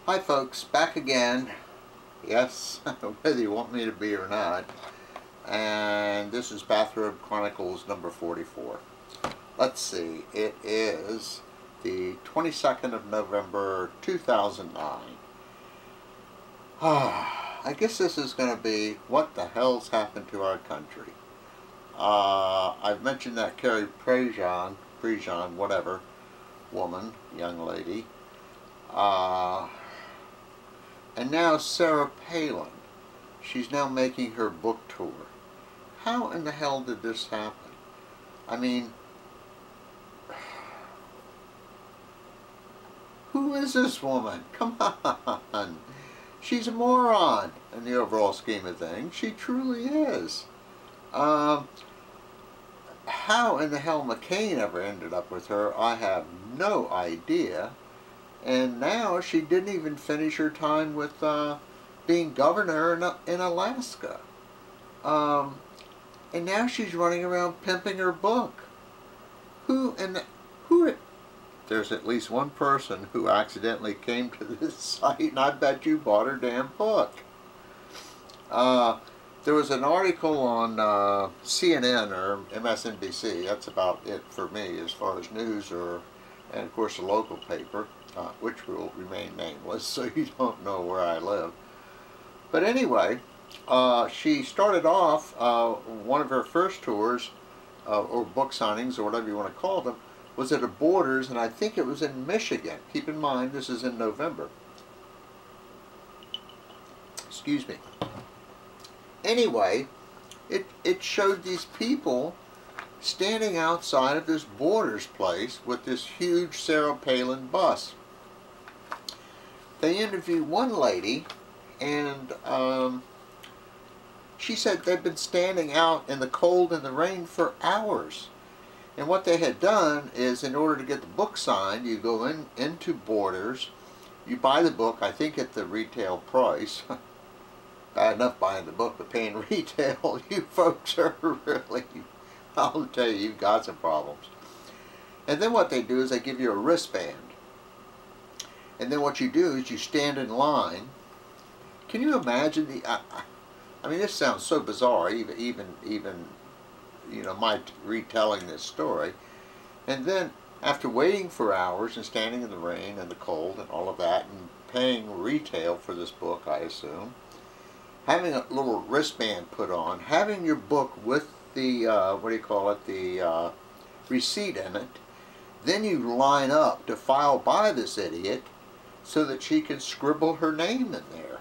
Hi folks, back again. Yes, whether you want me to be or not. And this is Bathrobe Chronicles number 44. Let's see, it is the 22nd of November 2009. I guess this is going to be what the hell's happened to our country. I've mentioned that Carrie Prejean, whatever, woman, young lady. And now Sarah Palin. She's now making her book tour. How in the hell did this happen? I mean, who is this woman? Come on. She's a moron in the overall scheme of things. She truly is. How in the hell McCain ever ended up with her, I have no idea. And now she didn't even finish her time with being governor in Alaska. And now she's running around pimping her book. There's at least one person who accidentally came to this site, and I bet you bought her damn book. There was an article on CNN or MSNBC. That's about it for me as far as news, and of course a local paper, which will remain nameless, so you don't know where I live. But anyway, she started off one of her first tours, or book signings, or whatever you want to call them, was at a Borders, and I think it was in Michigan. Keep in mind, this is in November. Excuse me. Anyway, it showed these people standing outside of this Borders place with this huge Sarah Palin bus. They interviewed one lady, and she said they'd been standing out in the cold and the rain for hours. And what they had done is, in order to get the book signed, you go into Borders, you buy the book, I think at the retail price. Bad enough buying the book, but paying retail, you folks are really, I'll tell you, you've got some problems. And then what they do is they give you a wristband. And then what you do is you stand in line. Can you imagine I mean, this sounds so bizarre, even you know, my retelling this story. And then after waiting for hours and standing in the rain and the cold and all of that and paying retail for this book, I assume, having a little wristband put on, having your book with the, what do you call it, the receipt in it, then you line up to file by this idiot so that she can scribble her name in there.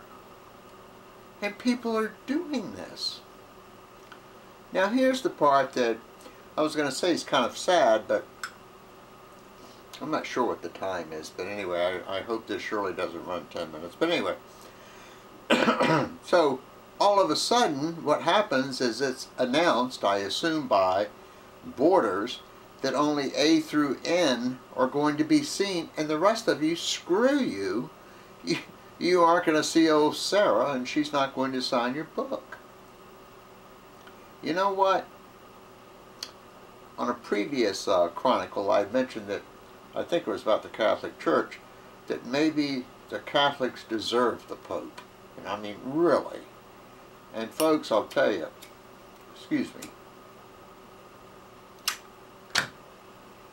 And people are doing this. Now here's the part that I was going to say is kind of sad, but I'm not sure what the time is. But anyway, I hope this surely doesn't run 10 minutes. But anyway, so all of a sudden what happens is it's announced, I assume by Borders, that only A through N are going to be seen, and the rest of you, screw you. You aren't going to see old Sarah, and she's not going to sign your book. You know what? On a previous chronicle, I mentioned that, I think it was about the Catholic Church, that maybe the Catholics deserve the Pope. And I mean, really. And folks, I'll tell you, excuse me,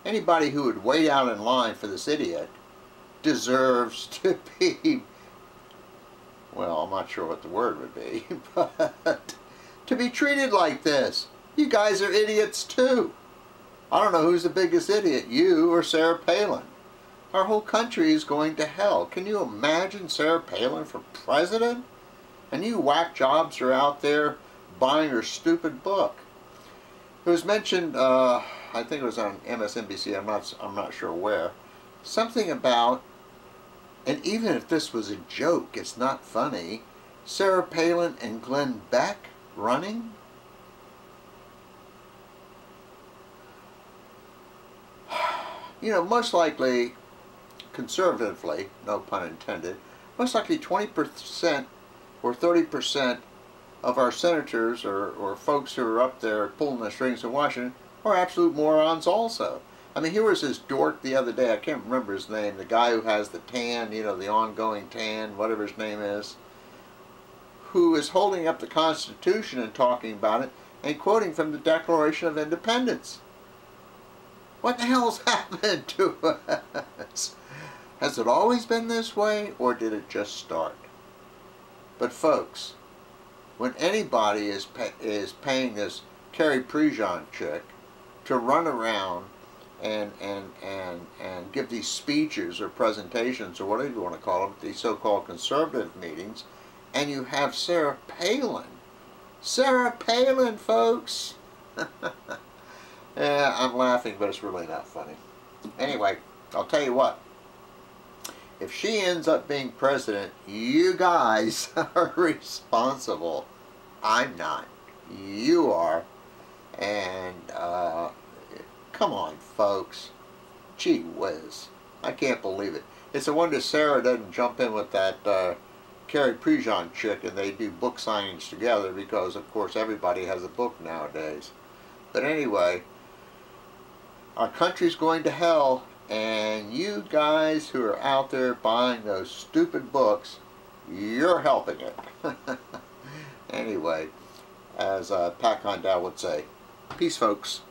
anybody who would wait out in line for this idiot deserves to be, well, I'm not sure what the word would be, but to be treated like this. You guys are idiots too. I don't know who's the biggest idiot, you or Sarah Palin. Our whole country is going to hell. Can you imagine Sarah Palin for president? And you whack jobs are out there buying her stupid book. It was mentioned, I think it was on MSNBC, I'm not sure where, something about, and even if this was a joke, it's not funny, Sarah Palin and Glenn Beck running? You know, most likely, conservatively, no pun intended, most likely 20% or 30% of our senators or folks who are up there pulling the strings in Washington are absolute morons also. I mean, here was this dork the other day, I can't remember his name, the guy who has the tan, you know, the ongoing tan, whatever his name is, who is holding up the Constitution and talking about it and quoting from the Declaration of Independence. What the hell's happened to us? Has it always been this way, or did it just start? But folks, when anybody is paying this Carrie Prejean chick to run around and give these speeches or presentations or whatever you want to call them, these so-called conservative meetings, and you have Sarah Palin. Sarah Palin, folks! Yeah, I'm laughing, but it's really not funny. Anyway, I'll tell you what. If she ends up being president, you guys are responsible. I'm not. You are. And, come on, folks. Gee whiz. I can't believe it. It's a wonder Sarah doesn't jump in with that Carrie Prejean chick and they do book signings together because, of course, everybody has a book nowadays. But anyway, our country's going to hell, and you guys who are out there buying those stupid books, you're helping it. Anyway, as Pat Condell would say, peace, folks.